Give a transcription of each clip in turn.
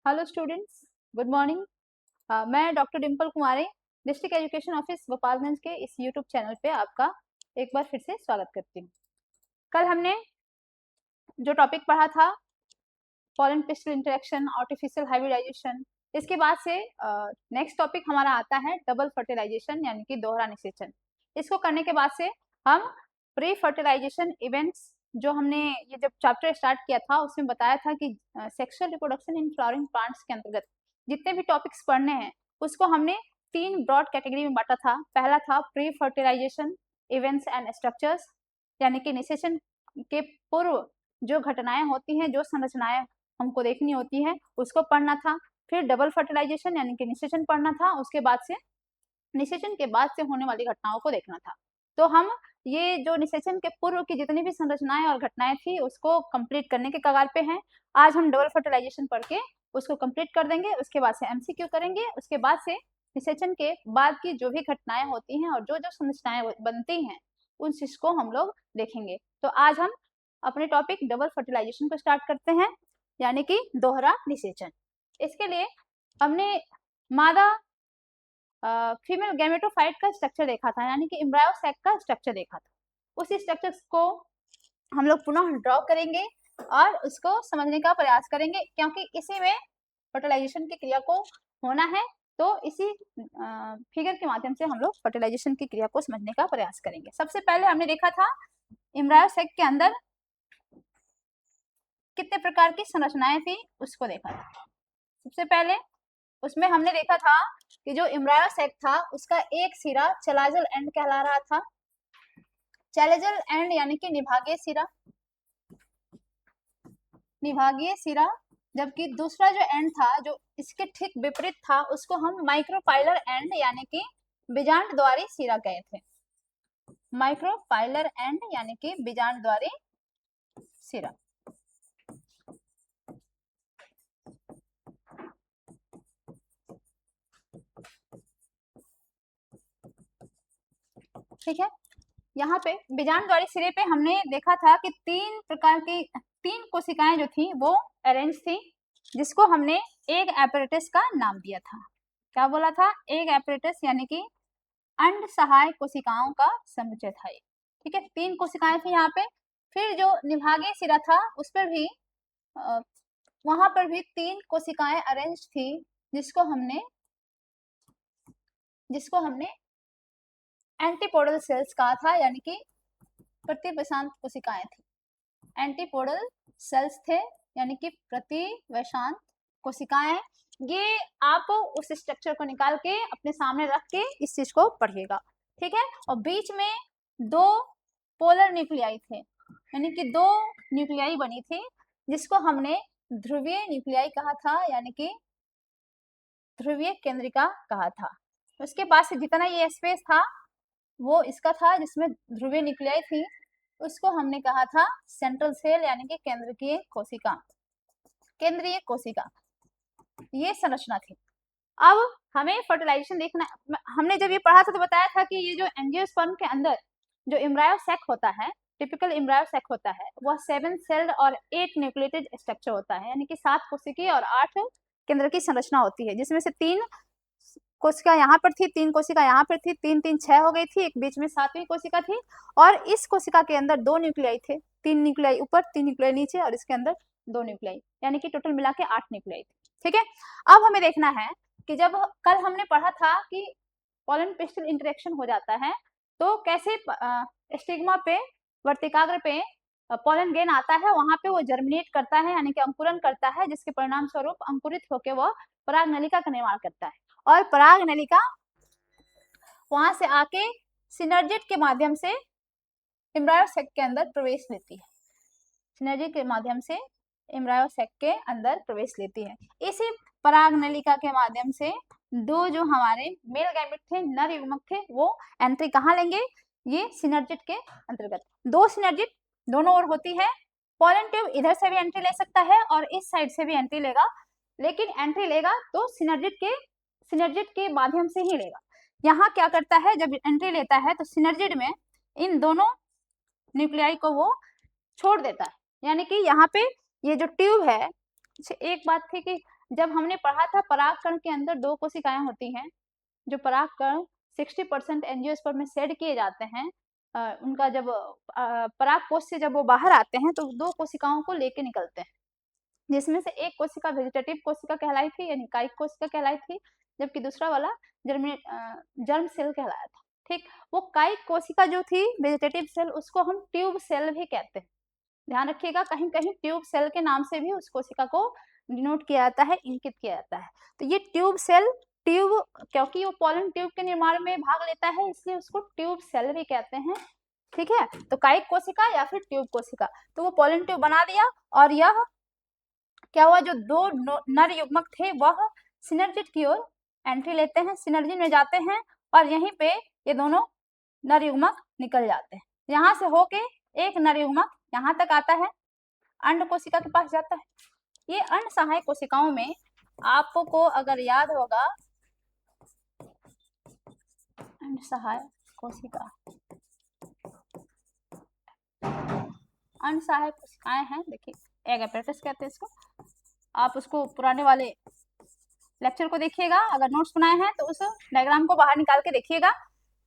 Hello students, good morning. मैं doctor Dimple कुमारी district education office Gopalganj के इस यूट्यूब चैनल पे आपका एक बार फिर से स्वागत करती हूँ। कल हमने जो टॉपिक पढ़ा था pollen pistil interaction, artificial hybridisation, इसके बाद से नेक्स्ट टॉपिक हमारा आता है डबल फर्टिलाइजेशन यानी कि दोहरा निषेचन। इसको करने के बाद से हम प्री फर्टिलाइजेशन इवेंट्स जो हमने ये जब चैप्टर स्टार्ट किया था उसमें बताया था कि sexual reproduction in flowering plants के अंतर्गत जितने भी टॉपिक्स पढ़ने हैं उसको हमने 3 ब्रॉड कैटेगरी में बांटा था। पहला था pre fertilisation events and structures, यानी कि निषेचन के पूर्व जो घटनाएं होती हैं, जो संरचनाएं हमको देखनी होती है उसको पढ़ना था। फिर डबल फर्टिलाइजेशन यानी कि निषेचन पढ़ना था। उसके बाद से निषेचन के बाद से होने वाली घटनाओं को देखना था। तो हम ये जो निषेचन के पूर्व की जितनी भी संरचनाएं और घटनाएं थी उसको कंप्लीट करने के कगार पे हैं। आज हम डबल फर्टिलाइजेशन पढ़ के उसको कंप्लीट कर देंगे। उसके बाद से एमसीक्यू करेंगे। उसके बाद से निषेचन के बाद की जो भी घटनाएं होती हैं और जो जो संरचनाएं बनती हैं उन चीज को हम लोग देखेंगे। तो आज हम अपने टॉपिक डबल फर्टिलाइजेशन को स्टार्ट करते हैं, यानी कि दोहरा निषेचन। इसके लिए हमने मादा फीमेल गैमेटोफाइट का स्ट्रक्चर देखा था, यानी कि एम्ब्रायो सैक का स्ट्रक्चर देखा था। उसी स्ट्रक्चर को हम लोग पुनः ड्रॉ करेंगे और उसको समझने का प्रयास करेंगे, क्योंकि इसी में फर्टिलाइजेशन की क्रिया को होना है। तो इसी फिगर के माध्यम से हम लोग फर्टिलाइजेशन की क्रिया को समझने का प्रयास करेंगे। सबसे पहले हमने देखा था एम्ब्रायो सैक के अंदर कितने प्रकार की संरचनाएं थी उसको देखा था। सबसे पहले उसमें हमने देखा था कि जो एम्ब्रायो सैक था उसका एक सिरा चलाजल एंड कहला रहा था। चैलेजल एंड यानी कि निभागीय सिरा, निभागीय सिरा, जबकि दूसरा जो एंड था जो इसके ठीक विपरीत था उसको हम माइक्रोपाइलर एंड यानी कि बीजांड द्वारी सिरा कहे थे। माइक्रोपाइलर एंड यानी कि बीजांड द्वारी सिरा। ठीक है, यहाँ पे बीजांड द्वारी सिरे पे हमने देखा था कि 3 प्रकार की 3 कोशिकाएं जो थी वो अरेंज थी, जिसको हमने एग एपरेटस का नाम दिया था। क्या बोला था? एग एपरेटस यानी कि अंड सहाय कोशिकाओं का समुच्चय था। ठीक है, 3 कोशिकाएं थी यहाँ पे। फिर जो निभागीय सिरा था उस पर भी वहां पर भी 3 कोशिकाएं अरेंज थी, जिसको हमने एंटीपोडल सेल्स कहा था, यानी कि प्रतिवसांत कोशिकाएं थी। एंटीपोडल सेल्स थे यानी कि प्रतिवसांत कोशिकाएं। ये आप उस स्ट्रक्चर को निकाल के अपने सामने रख के इस चीज को पढ़िएगा। ठीक है, और बीच में 2 पोलर न्यूक्लियाई थे, यानी कि 2 न्यूक्लियाई बनी थी, जिसको हमने ध्रुवीय न्यूक्लियाई कहा था, यानी कि ध्रुवीय केंद्रिका कहा था। उसके पास से जितना ये स्पेस था वो इसका था जिसमें ध्रुवीय न्यूक्लियाई थी, उसको हमने कहा था सेंट्रल सेल यानी कि केंद्रीय कोशिका। केंद्रीय कोशिका ये संरचना थी। अब हमें फर्टिलाइजेशन देखना। हमने जब ये पढ़ा था तो बताया था कि ये जो एंजियोस्पर्म के अंदर जो एम्ब्रायो सैक होता है, टिपिकल एम्ब्रायो सैक होता है, वह 7 सेल्ड और 8 न्यूक्लिएटेड स्ट्रक्चर होता है, यानी कि 7 कोशिकीय और 8 केंद्र की संरचना होती है, जिसमें से 3 कोशिका यहाँ पर थी, 3 कोशिका यहाँ पर थी, 3 3 6 हो गई थी, एक बीच में 7वीं कोशिका थी, और इस कोशिका के अंदर 2 न्यूक्लियाई थे, 3 न्यूक्लियाई ऊपर, 3 न्यूक्लियाई नीचे, और इसके अंदर 2 न्यूक्लियाई, यानी कि टोटल मिला के 8 न्यूक्लियाई थी। ठीक है, अब हमें देखना है कि जब कल हमने पढ़ा था कि पॉलन पिस्टल इंटरेक्शन हो जाता है तो कैसे स्टिग्मा पे, वर्तिकाग्र पे पॉलन ग्रेन आता है, वहां पे वो जर्मिनेट करता है यानी कि अंकुरन करता है, जिसके परिणाम स्वरूप अंकुरित होकर वह पराग नलिका का निर्माण करता है, और पराग नलिका वहां से आके सिनर्जिड के माध्यम से एम्ब्रायो सैक के अंदर प्रवेश लेती है। सिनर्जिड के माध्यम से एम्ब्रायो सैक के अंदर प्रवेश लेती है। इसी पराग नलिका के माध्यम से 2 जो हमारे मेल गैमेट थे, नर युग्मक थे, वो एंट्री कहाँ लेंगे? ये सिनर्जिड के अंतर्गत। 2 सिनर्जिड दोनों ओर होती है। पॉलन ट्यूब इधर से भी एंट्री ले सकता है और इस साइड से भी एंट्री लेगा, लेकिन एंट्री लेगा तो सिनर्जिड के माध्यम से ही लेगा। यहाँ क्या करता है, जब एंट्री लेता है तो सिनर्जिड में इन दोनों न्यूक्लियाई को वो छोड़ देता है, यानी कि यहाँ पे ये जो ट्यूब है अच्छा, एक बात थी कि जब हमने पढ़ा था परागकण के अंदर 2 कोशिकाएं होती हैं, जो परागकण 60% एंजियोस्पर्म में शेड किए जाते हैं। उनका जब पराग कोश से जब वो बाहर आते हैं तो 2 कोशिकाओं को लेके निकलते हैं, जिसमें से एक कोशिका वेजिटेटिव कोशिका कहलाई थी यानी कायिक कोशिका कहलाई थी, जबकि दूसरा वाला जर्म सेल कहलाया था। ठीक, वो कायिक कोशिका जो थी वेजिटेटिव सेल, उसको हम ट्यूब सेल भी कहते हैं। ध्यान रखिएगा, कहीं कहीं ट्यूब सेल के नाम से भी उस कोशिका को डिनोट किया जाता है, इंकित किया जाता है। तो ये ट्यूब सेल, ट्यूब क्योंकि वो पॉलन ट्यूब के निर्माण में भाग लेता है, इसलिए उसको ट्यूब सेल भी कहते हैं। ठीक है, तो कायिक कोशिका या फिर ट्यूब कोशिका, तो वो पॉलन ट्यूब बना दिया और यह क्या हुआ, जो 2 नर युग्मक थे वह सिनर्जिड की ओर एंट्री लेते हैं, सिनर्जी में जाते हैं और यहीं पे ये दोनों नर युग्मक निकल जाते हैं। यहाँ से होके एक नर युग्मक यहाँ तक आता है, अंड कोशिका के पास जाता है। ये अंड सहायक कोशिकाओं में आपको अगर याद होगा, अंड सहायक कोशिका, अंड सहायक कोशिकाएं हैं, देखिए एग एपैरेटस कहते हैं इसको। आप उसको पुराने वाले लेक्चर को देखिएगा, अगर नोट्स बनाए हैं तो उस डायग्राम को बाहर निकाल के देखिएगा।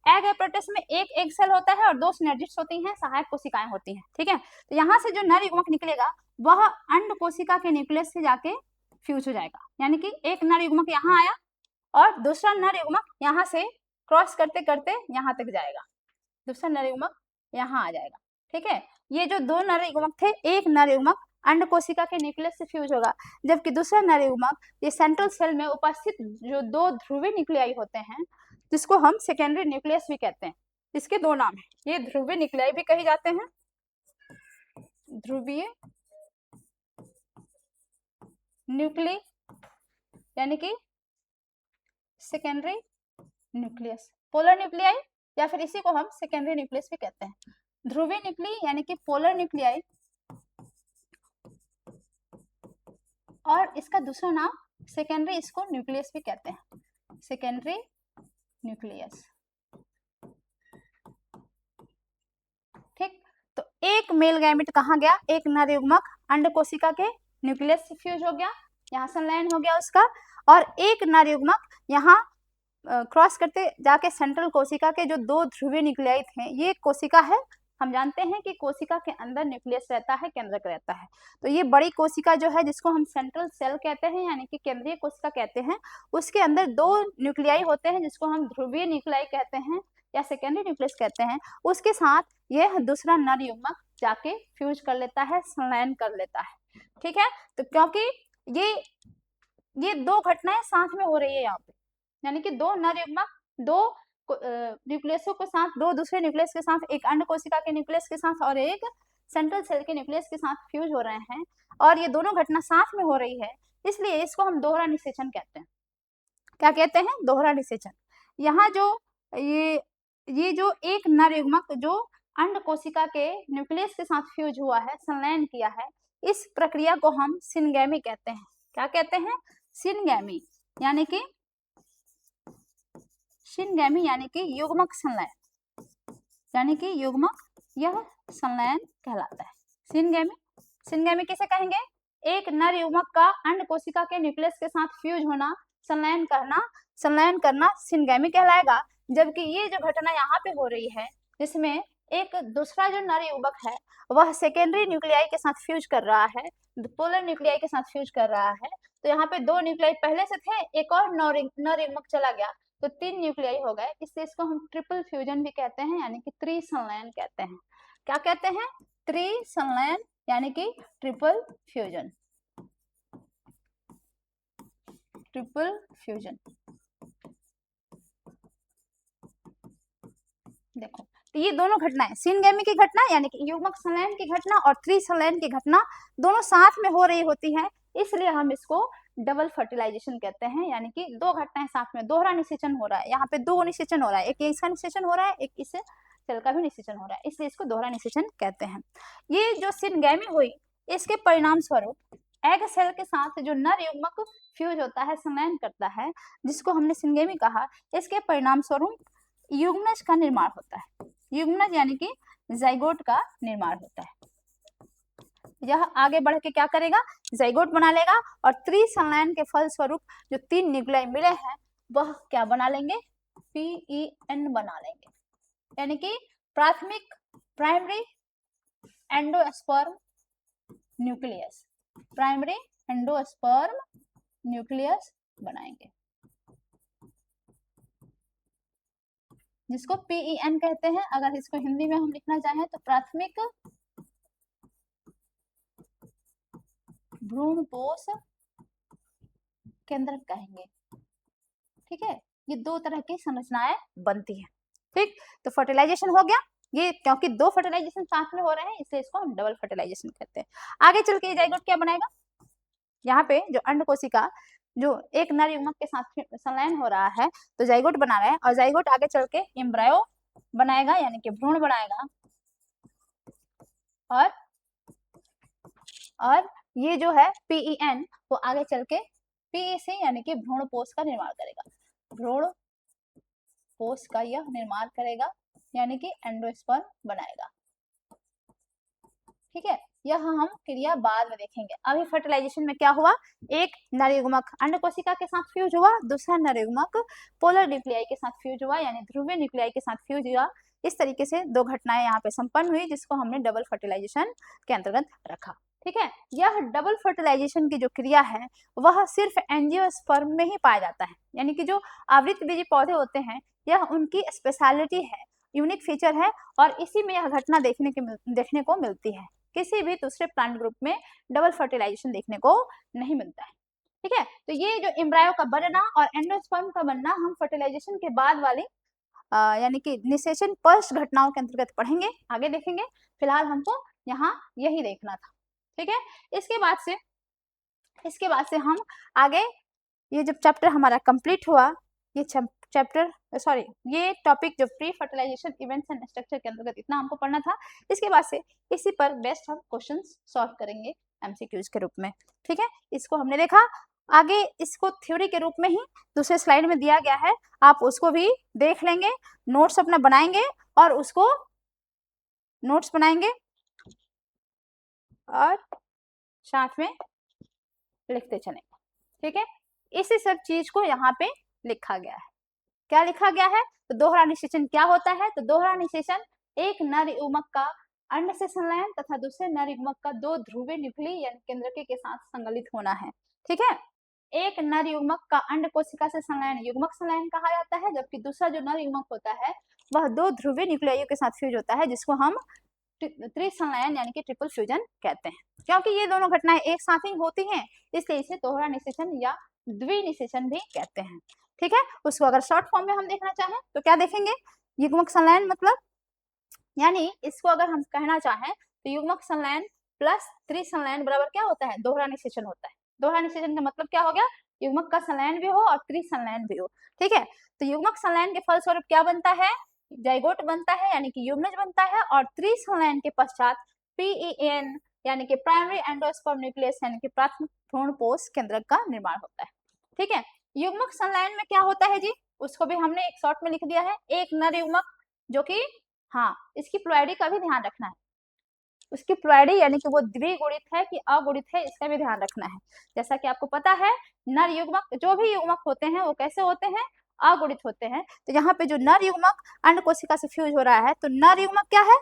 एग एपैरेटस में एक एग सेल होता है और 2 सिनर्जिड्स होती हैं, सहायक कोशिकाएं होती हैं। ठीक है, तो यहाँ से जो नर युग्मक निकलेगा वह अंड कोशिका के न्यूक्लियस से जाके फ्यूज हो जाएगा, यानी कि एक नर युग्मक यहाँ आया और दूसरा नर युग्मक यहाँ से क्रॉस करते करते यहाँ तक जाएगा, दूसरा नर युग्मक यहाँ आ जाएगा। ठीक है, ये जो 2 नर युग्मक थे, एक नर युग्मक अंड कोशिका के न्यूक्लियस से फ्यूज होगा, जबकि दूसरा नर युग्मक ये सेंट्रल सेल में उपस्थित जो 2 ध्रुवीय न्यूक्लियाई होते हैं, जिसको हम सेकेंडरी न्यूक्लियस भी कहते हैं। इसके 2 नाम हैं, ये ध्रुवीय न्यूक्लियाई भी कहे जाते हैं, ध्रुवीय न्यूक्ली यानी कि सेकेंडरी न्यूक्लियस, पोलर न्यूक्लियाई या फिर इसी को हम सेकेंडरी न्यूक्लियस भी कहते हैं। ध्रुवीय न्यूक्ली यानी कि पोलर न्यूक्लियाई, और इसका दूसरा नाम सेकेंडरी, इसको न्यूक्लियस भी कहते हैं, सेकेंडरी न्यूक्लियस। ठीक, तो एक मेल गैमेट कहाँ गया, एक नर युग्मक अंड कोशिका के न्यूक्लियस से फ्यूज हो गया, यहाँ संलयन हो गया उसका, और एक नर युग्मक यहाँ क्रॉस करते जाके सेंट्रल कोशिका के जो 2 ध्रुवीय न्यूक्लियाई थे, ये कोशिका है, हम जानते हैं कि कोशिका के अंदर न्यूक्लियस रहता है, केंद्रक रहता है, तो ये बड़ी कोशिका जो है जिसको हम सेंट्रल सेल कहते हैं यानी कि केंद्रीय कोशिका कहते हैं, उसके अंदर 2 न्यूक्लियाई होते हैं जिसको हम ध्रुवीय न्यूक्लियाई कहते हैं या सेकेंडरी न्यूक्लियस कहते हैं। उसके साथ यह दूसरा नर युग्मक जाके फ्यूज कर लेता है, संलयन कर लेता है। ठीक है, तो क्योंकि ये 2 घटनाएं साथ में हो रही है यहाँ पे, यानी कि 2 नर युग्मक 2 न्यूक्लियसों के साथ, 2 दूसरे न्यूक्लियस के साथ, एक अंड कोशिका के न्यूक्लियस के साथ और एक सेंट्रल सेल के न्यूक्लियस के साथ फ्यूज हो रहे हैं, और ये दोनों घटना साथ में हो रही है, इसलिए इसको हम दोहरा निषेचन कहते हैं। क्या कहते हैं, दोहरा निषेचन। यहाँ जो ये जो एक नर युग्मक जो अंड कोशिका के न्यूक्लियस के साथ फ्यूज हुआ है, संलयन किया है, इस प्रक्रिया को हम सिनगैमी कहते हैं। क्या कहते हैं, सिनगैमी, यानी कि सिनगैमी यानी कि युग्मक संलयन, यानी कि युग्मक यह संलयन कहलाता है। सिनगैमी किसे कहेंगे, एक नर युग्मक का अंड कोशिका के न्यूक्लियस के साथ फ्यूज होना, संलयन करना सिनगैमी कहलाएगा। जबकि ये जो घटना यहाँ पे हो रही है, जिसमें एक दूसरा जो नर युग्मक है वह सेकेंडरी न्यूक्लियाई के साथ फ्यूज कर रहा है, पोलर न्यूक्लियाई के साथ फ्यूज कर रहा है, तो यहाँ पे 2 न्यूक्लियाई पहले से थे, एक और नर युग्मक चला गया, तो 3 न्यूक्लियाई हो गए, इससे इसको हम ट्रिपल फ्यूजन भी कहते हैं, यानी कि त्रिसंलयन कहते हैं। क्या कहते हैं, त्रिसंलयन यानी कि ट्रिपल फ्यूजन, ट्रिपल फ्यूजन। देखो, तो ये दोनों घटनाएं, सिनगैमी की घटना यानी कि युग्मक संलयन की घटना और त्रिसंलयन की घटना दोनों साथ में हो रही होती है, इसलिए हम इसको डबल फर्टिलाइजेशन कहते हैं, यानी कि 2 घटनाएं साथ में, दोहरा निषेचन हो रहा है। यहाँ पे 2 निषेचन हो रहा है, एक इसका निषेचन हो रहा है, एक इस सेल का भी निषेचन हो रहा है, इसलिए इसको दोहरा निषेचन कहते हैं। ये जो सिनगैमी हुई, इसके परिणाम स्वरूप एग सेल के साथ जो नर युग्मक फ्यूज होता है, संलयन करता है, जिसको हमने सिनगैमी कहा, इसके परिणाम स्वरूप युग्मनज का निर्माण होता है। युग्मनज यानी कि जाइगोट का निर्माण होता है। यह आगे बढ़ के क्या करेगा, जाइगोट बना लेगा और त्रिसंलयन के फलस्वरूप जो 3 न्यूक्लियाई मिले हैं वह क्या बना लेंगे, PEN बना लेंगे, यानी कि प्राथमिक primary endosperm nucleus, primary endosperm nucleus बनाएंगे, जिसको PEN कहते हैं। अगर इसको हिंदी में हम लिखना चाहें तो प्राथमिक भ्रूणपोष केंद्र कहेंगे। ठीक है, ये दो तरह की संरचनाएं बनती हैं। ठीक, तो फर्टिलाइजेशन हो गया, ये क्योंकि दो फर्टिलाइजेशन साथ में हो रहे हैं इसलिए इसको हम डबल फर्टिलाइजेशन कहते हैं। आगे चल के जाइगोट क्या बनाएगा, यहाँ पे जो अंड कोशिका जो एक नर युग्मक के साथ संलयन हो रहा है तो जाइगोट बना रहा है, और जाइगोट आगे चल के एम्ब्रायो बनाएगा यानी कि भ्रूण बनाएगा, और ये जो है PEN वो आगे चल के PEC यानी कि भ्रूणपोष का निर्माण करेगा, भ्रूणपोष का यह निर्माण करेगा यानी कि एंडोस्पर्म बनाएगा। ठीक है, यह हम क्रिया बाद में देखेंगे। अभी फर्टिलाइजेशन में क्या हुआ, एक नर युग्मक अंड कोशिका के साथ फ्यूज हुआ, दूसरा नर युग्मक पोलर न्यूक्लियाई के साथ फ्यूज हुआ यानी ध्रुवीय न्यूक्लियाई के साथ फ्यूज हुआ। इस तरीके से दो घटनाएं यहाँ पे संपन्न हुई जिसको हमने डबल फर्टिलाइजेशन के अंतर्गत रखा। ठीक है, यह डबल फर्टिलाइजेशन की जो क्रिया है वह सिर्फ एंजियोस्पर्म में ही पाया जाता है, यानी कि जो आवृतबीजी पौधे होते हैं यह उनकी स्पेशलिटी है, यूनिक फीचर है, और इसी में यह घटना देखने को मिलती है। किसी भी दूसरे प्लांट ग्रुप में डबल फर्टिलाइजेशन देखने को नहीं मिलता है। ठीक है, तो ये जो एम्ब्रायो का बनना और एंडोस्पर्म का बनना हम फर्टिलाइजेशन के बाद वाली यानी कि निषेचन पश्च घटनाओं के अंतर्गत पढ़ेंगे, आगे देखेंगे। फिलहाल हमको यहाँ यही देखना था। ठीक है, इसके बाद से हम आगे, ये जब चैप्टर हमारा कंप्लीट हुआ, ये ये टॉपिक जो pre fertilisation events and structure के अंतर्गत इतना हमको पढ़ना था, इसके बाद से इसी पर बेस्ट हम क्वेश्चंस सॉल्व करेंगे MCQs के रूप में। ठीक है, इसको हमने देखा, आगे इसको थ्योरी के रूप में ही दूसरे स्लाइड में दिया गया है, आप उसको भी देख लेंगे, नोट्स अपना बनाएंगे और उसको नोट्स बनाएंगे और साथ में लिखते चलेंगे। ठीक है, इसी सब चीज को यहाँ पे लिखा गया है। क्या लिखा गया है, तो दोहरा निषेचन क्या होता है, तो दोहरा निषेचन एक नर युग्मक का अंड से संलयन तथा दूसरे नर युग्मक का दो ध्रुवीय न्यूक्लियई यानी केंद्रकी के साथ संगलित होना है। ठीक है, एक नर युग्मक का अंड कोशिका से संलयन युग्मक संलयन कहा जाता है, जबकि दूसरा जो नर युग्मक होता है वह दो ध्रुवीय न्यूक्लियाइयों के साथ फ्यूज होता है जिसको हम त्रिसंलयन यानी कि ट्रिपल फ्यूजन कहते हैं। क्योंकि ये दोनों घटनाएं एक साथ ही होती हैं इसलिए इसे दोहरा निषेचन या द्विनिषेचन भी कहते हैं। ठीक है, उसको अगर शॉर्ट फॉर्म में हम देखना चाहें तो क्या देखेंगे, युग्मक संलयन मतलब, यानी इसको अगर हम कहना चाहें तो युग्मक संलयन प्लस त्रिसंलयन बराबर क्या होता है, दोहरा निषेचन होता है। दोहरा निषेचन का मतलब क्या हो गया, युग्मक का संलयन भी हो और त्रिसंलयन भी हो। ठीक है, तो युग्मक संलयन के फलस्वरूप क्या बनता है, जाइगोट बनता है यानी कि युग्मज बनता है, और त्रिसंलयन के पश्चात PEN यानी कि प्राइमरी एंडोस्पर्म न्यूक्लियस यानी कि प्राथमिक भ्रूणपोष केंद्रक का निर्माण होता है। ठीक है, युग्मक संलयन में क्या होता है जी, उसको भी हमने एक शॉर्ट में लिख दिया है, एक नर युग्मक जो कि, हाँ, इसकी प्लॉइडी का भी ध्यान रखना है, उसकी प्लॉइडी यानी कि वो द्विगुणित है कि अगुणित है इसका भी ध्यान रखना है। जैसा कि आपको पता है नर युग्मक, जो भी युग्मक होते हैं वो कैसे होते हैं, अगुणित होते हैं। तो यहाँ पे जो नर युग्मक अंड कोशिका से फ्यूज हो रहा है तो नर युग्मक क्या है,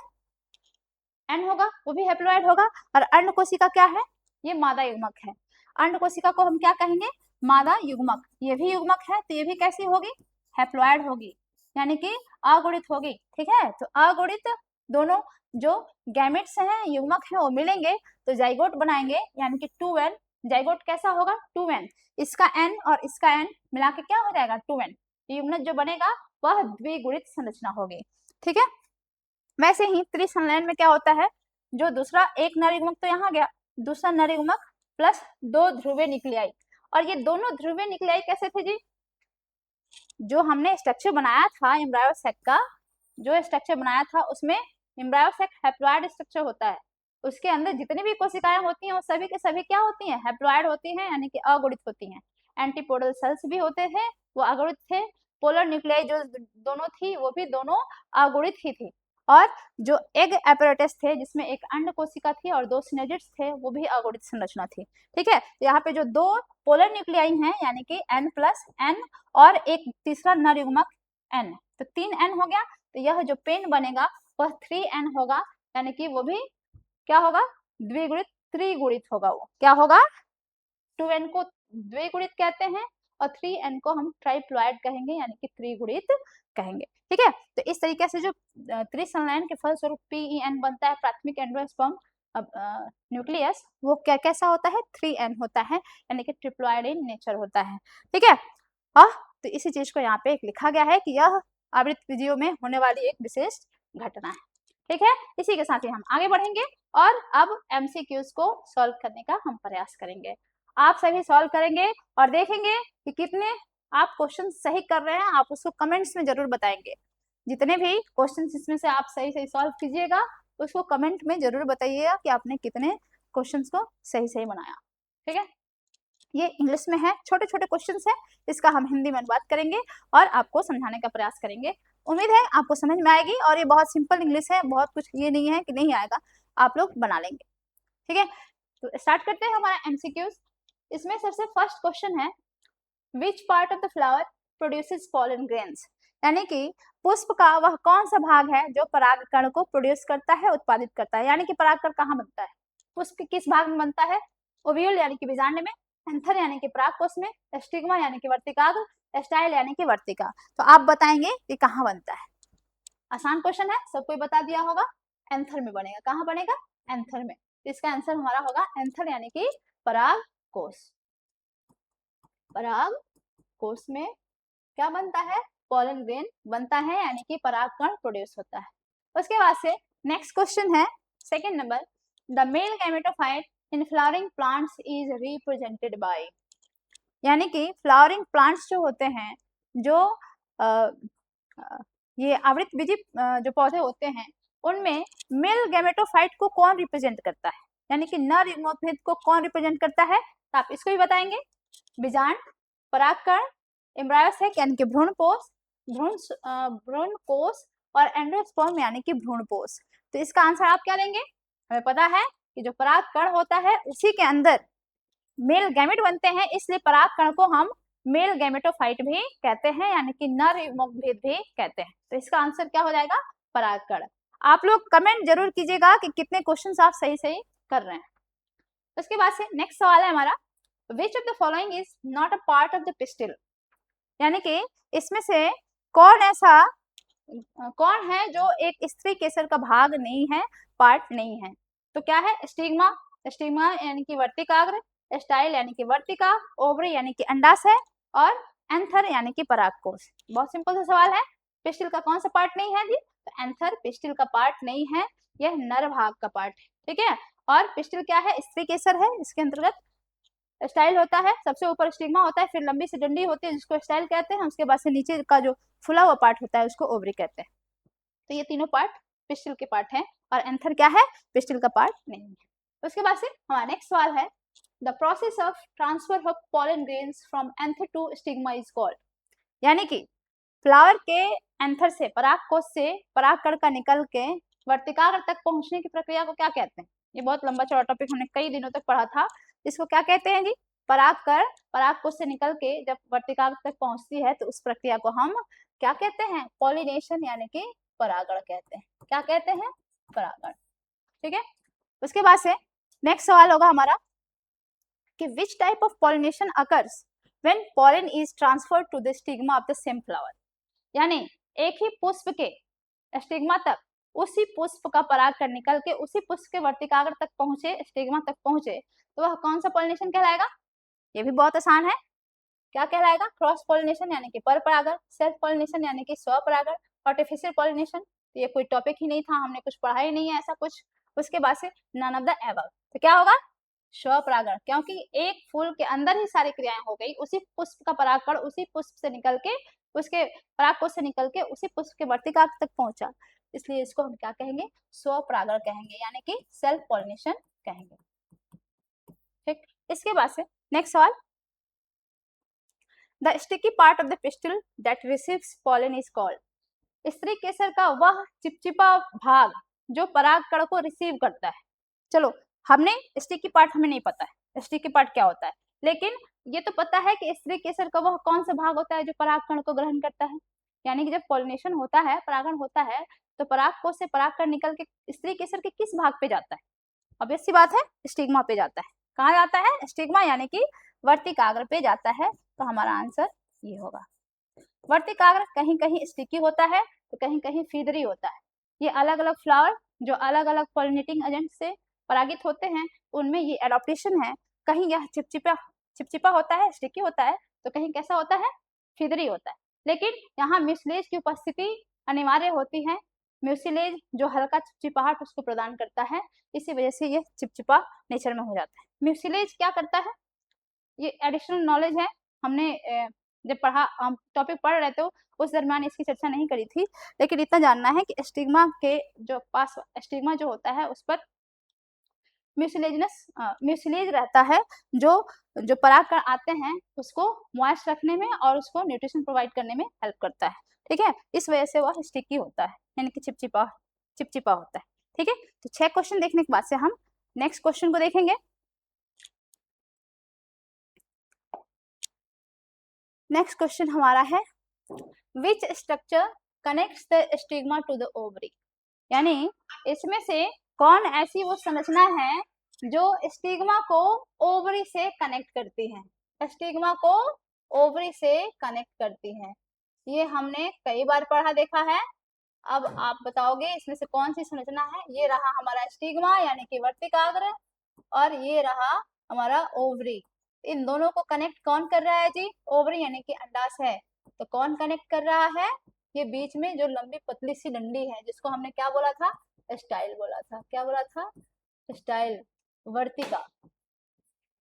N होगा, वो भी हैप्लॉइड होगा, और अंड कोशिका क्या है, ये मादा युग्मक है। अंड कोशिका को हम क्या कहेंगे, मादा युग्मक। ये भी युग्मक है तो ये भी कैसी होगी, हैप्लॉइड होगी यानी कि अगुणित होगी। ठीक है, तो अगुणित दोनों जो गैमेट्स हैं, युग्मक हैं, वो मिलेंगे तो जाइगोट बनाएंगे यानी कि 2n। जाइगोट कैसा होगा, 2n, इसका n और इसका n मिला के क्या हो जाएगा, 2n। युग्मक जो बनेगा वह द्विगुणित संरचना होगी। ठीक है, वैसे ही त्रिसंलयन में क्या होता है, जो दूसरा एक नर युग्मक तो यहाँ गया, दूसरा नर युग्मक प्लस दो ध्रुवीय न्यूक्लियाई, और ये दोनों ध्रुवीय न्यूक्लियाई कैसे थे जी, जो हमने स्ट्रक्चर बनाया था एम्ब्रायो सैक का, जो स्ट्रक्चर बनाया था उसमें एम्ब्रायो सैक हैप्लॉइड स्ट्रक्चर होता है, उसके अंदर जितनी भी कोशिकाएं होती हैं वो सभी के सभी क्या होती हैं, हैप्लॉइड होती हैं यानी कि अगुणित होती हैं। एंटीपोडल सेल्स भी होते थे, वो अगुणित थे। पोलर न्यूक्लियाई जो दोनों थी वो भी दोनों अगुणित ही थी। और जो एग एपरेटस थे जिसमें एक अंड कोशिका थी और 2 सिनेजिड्स थे वो भी अगुणित संरचना थी। ठीक है, तो यहाँ पे जो 2 पोलर न्यूक्लियाई हैं यानी कि N+N और एक तीसरा नर युग्मक N, तो 3N हो गया। तो यह जो पेन बनेगा वह 3N होगा, यानी कि वो भी क्या होगा, द्विगुणित त्रिगुणित होगा। वो क्या होगा, 2N को द्विगुणित कहते हैं और 3N को हम ट्राइप्लॉइड कहेंगे यानी कि त्रिगुणित कहेंगे। ठीक है, तो इस तरीके से जो त्रिसंलयन के फलस्वरूप PEN बनता है, प्राथमिक एंडोस्पर्म न्यूक्लियस, वो क्या कैसा होता है, 3N होता है, यानी कि ट्रिप्लॉइड इन नेचर होता है। ठीक है, तो इसी चीज को यहाँ पे एक लिखा गया है कि यह आवृत विधियों में होने वाली एक विशेष घटना है। ठीक है, इसी के साथ ही हम आगे बढ़ेंगे और अब MCQs को सॉल्व करने का हम प्रयास करेंगे। आप सभी सॉल्व करेंगे और देखेंगे कि कितने आप क्वेश्चन सही कर रहे हैं। आप उसको कमेंट्स में जरूर बताएंगे। जितने भी क्वेश्चन इसमें से आप सही सही सॉल्व कीजिएगा उसको कमेंट में जरूर बताइएगा कि आपने कितने क्वेश्चंस को सही सही बनाया। ठीक है, ये इंग्लिश में है, छोटे छोटे क्वेश्चंस है, इसका हम हिंदी में अनुवाद करेंगे और आपको समझाने का प्रयास करेंगे। उम्मीद है आपको समझ में आएगी और ये बहुत सिंपल इंग्लिश है, बहुत कुछ ये नहीं है कि नहीं आएगा, आप लोग बना लेंगे। ठीक है, तो स्टार्ट करते हैं हमारा MCQs। इसमें सबसे फर्स्ट क्वेश्चन है, which part of the flower produces pollen grains, यानी कि पुष्प का वह कौन सा भाग है जो परागकण को प्रोड्यूस करता है, उत्पादित करता है, यानी कि परागकण कहाँ बनता है, पुष्प के किस भाग में बनता है, ओव्यूल यानी कि बीजांड में, एंथर यानी कि परागकोश में, स्टिग्मा यानी कि वर्तिकाग्र, स्टाइल यानी कि वर्तिका। तो आप बताएंगे कि कहाँ बनता है। आसान क्वेश्चन है, सबको बता दिया होगा, एंथर में बनेगा। कहाँ बनेगा, एंथर में। तो इसका आंसर हमारा होगा एंथर यानी कि परागकोश। परागकोश में क्या बनता है, पॉलन ग्रेन बनता है, यानी कि परागकण प्रोड्यूस होता है। उसके बाद से नेक्स्ट क्वेश्चन है second number, the male gametophyte in flowering plants is represented by, यानी कि फ्लावरिंग प्लांट्स जो होते हैं, जो ये आवृतबीजी जो पौधे होते हैं उनमें मेल गैमेटोफाइट को कौन रिप्रेजेंट करता है, यानी कि नर युग्मोत्भेद को कौन रिप्रेजेंट करता है, तो आप इसको भी बताएंगे। बीजांड, परागकण, एम्ब्रायोसेक यानी कि भ्रूणपोष, भ्रूणकोश और एंडोस्पर्म यानी कि भ्रूणपोष। तो इसका आंसर आप क्या देंगे, हमें पता है कि जो परागकण होता है उसी के अंदर मेल गैमेट बनते हैं, इसलिए परागकण को हम मेल गैमेटोफाइट भी कहते हैं, यानी कि नर युग्मोत्भेद भी कहते हैं। तो इसका आंसर क्या हो जाएगा, परागकण। आप लोग कमेंट जरूर कीजिएगा कि कितने क्वेश्चंस आप सही सही कर रहे हैं। उसके बाद से नेक्स्ट सवाल है हमारा, which of the following is not a part of the pistil, यानी कि इसमें से कौन है जो एक स्त्री केसर का भाग नहीं है, पार्ट नहीं है। तो क्या है, स्टिग्मा, स्टिग्मा यानी कि वर्तिकाग्र, स्टाइल यानी कि वर्तिका, ओवरी यानी कि अंडाशय और एंथर यानी कि परागकोश। बहुत सिंपल सा सवाल है, पिस्टिल का कौन सा पार्ट नहीं है जी, तो एंथर पिस्टिल का पार्ट नहीं है, यह नर भाग का पार्ट है। ठीक है, और पिस्टिल क्या है, स्त्री केसर है, इसके अंतर्गत स्टाइल होता है, सबसे ऊपर स्टिग्मा होता है, फिर लंबी सी डंडी होती है जिसको स्टाइल कहते हैं, उसके बाद से नीचे का जो फुला हुआ पार्ट होता है उसको ओवरी कहते हैं। तो ये तीनों पार्ट पिस्टिल के पार्ट हैं और एंथर क्या है, पिस्टिल का पार्ट नहीं है। उसके बाद से हमारा नेक्स्ट सवाल है, the process of transfer of pollen grains from anther to stigma is called, यानी कि फ्लावर के एंथर से, परागकोश से परागकण का निकल के वर्तिकाग्र तक पहुंचने की प्रक्रिया को क्या कहते हैं। ये बहुत लंबा चौड़ा टॉपिक हमने कई दिनों तक पढ़ा था। इसको क्या कहते हैं जी, परागकण परागकोश से निकल के जब वर्तिकाग्र तक पहुंचती है तो उस प्रक्रिया को हम क्या कहते हैं, पॉलिनेशन यानी कि परागण कहते हैं। क्या कहते हैं, परागण। ठीक है, उसके बाद से नेक्स्ट सवाल होगा हमारा कि which type of pollination occurs when pollen is transferred to the stigma of the same flower, यानी एक ही पुष्प के स्टिग्मा तक उसी पुष्प का परागकण निकल के उसी पुष्प के वर्तिकाग्र तक पहुंचे, स्टिग्मा तक पहुंचे, तो वह कौन सा पॉलिनेशन कहलाएगा। ये भी बहुत आसान है, क्या कहलाएगा, क्रॉस पॉलिनेशन यानी कि पर परागण, सेल्फ पॉलिनेशन यानी कि स्वपरागण, आर्टिफिशियल पॉलिनेशन। तो ये कोई टॉपिक ही नहीं था, हमने कुछ पढ़ा ही नहीं है ऐसा कुछ। उसके बाद से नन ऑफ द एबव, तो क्या होगा, स्वपरागण, क्योंकि एक फूल के अंदर ही सारी क्रियाएं हो गई, उसी पुष्प का परागकण उसी पुष्प से निकल के, उसके परागकोश से निकल के उसी पुष्प के वर्तिकाग्र तक पहुंचा, इसलिए इसको हम क्या कहेंगे, स्वपरागण कहेंगे, यानी कि सेल्फ पॉलिनेशन कहेंगे। ठीक, इसके बाद से नेक्स्ट सवाल, the sticky part of the pistil that receives pollen is called, स्त्री केसर का वह चिपचिपा भाग जो परागकण को रिसीव करता है। चलो, हमने स्टिकी पार्ट हमें नहीं पता है स्टिकी पार्ट क्या होता है, लेकिन ये तो पता है कि स्त्री केसर का वह कौन सा भाग होता है जो परागकण को ग्रहण करता है। यानी कि जब पॉलिनेशन होता है, परागण होता है, तो परागकोश से परागकण निकल के स्त्री केसर के किस भाग पे जाता है? ऑब्वियस सी बात है, स्टिग्मा पे जाता है। कहाँ जाता है? स्टिग्मा यानी कि वर्तिकाग्र पे जाता है। तो हमारा आंसर ये होगा। वर्तिकाग्र कहीं कहीं स्टिकी होता है तो कहीं कहीं फीदरी होता है। ये अलग अलग फ्लावर जो अलग अलग पॉलिनेटिंग एजेंट से परागित होते हैं, उनमें ये एडॉप्टेशन है। कहीं यह चिपचिपा होता है, स्टिकी होता है, तो कहीं कैसा होता है? फीदरी होता है। लेकिन यहाँ म्यूसिलेज की उपस्थिति अनिवार्य होती है। म्यूसिलेज जो हल्का चिपचिपाहट उसको प्रदान करता है, इसी वजह से ये चिपचिपा नेचर में हो जाता है। म्यूसिलेज क्या करता है? ये एडिशनल नॉलेज है, हमने जब पढ़ा, हम टॉपिक पढ़ रहे थे उस दरमियान इसकी चर्चा नहीं करी थी, लेकिन इतना जानना है कि स्टिग्मा के जो पास स्टिग्मा जो होता है उस पर म्यूसिलेज रहता है, जो परागकण आते हैं उसको मॉइस्ट रखने में और उसको न्यूट्रिशन प्रोवाइड करने में हेल्प करता है। ठीक है, इस वजह से वह स्टिकी होता है, यानी कि चिपचिपा होता है। ठीक है, तो 6 क्वेश्चन देखने के बाद से हम नेक्स्ट क्वेश्चन को देखेंगे। नेक्स्ट क्वेश्चन हमारा है which structure connects the stigma to the ovary, यानी इसमें से कौन ऐसी वो संरचना है जो स्टिग्मा को ओवरी से कनेक्ट करती है? स्टिग्मा को ओवरी से कनेक्ट करती है, ये हमने कई बार पढ़ा देखा है। अब आप बताओगे इसमें से कौन सी संरचना है? ये रहा हमारा स्टिग्मा यानी कि वर्तिकाग्र, और ये रहा हमारा ओवरी। इन दोनों को कनेक्ट कौन कर रहा है जी? ओवरी यानी कि अंडाशय है। तो कौन कनेक्ट कर रहा है? ये बीच में जो लंबी पतली सी डंडी है जिसको हमने क्या बोला था? स्टाइल बोला था। क्या बोला था? स्टाइल, वर्तिका।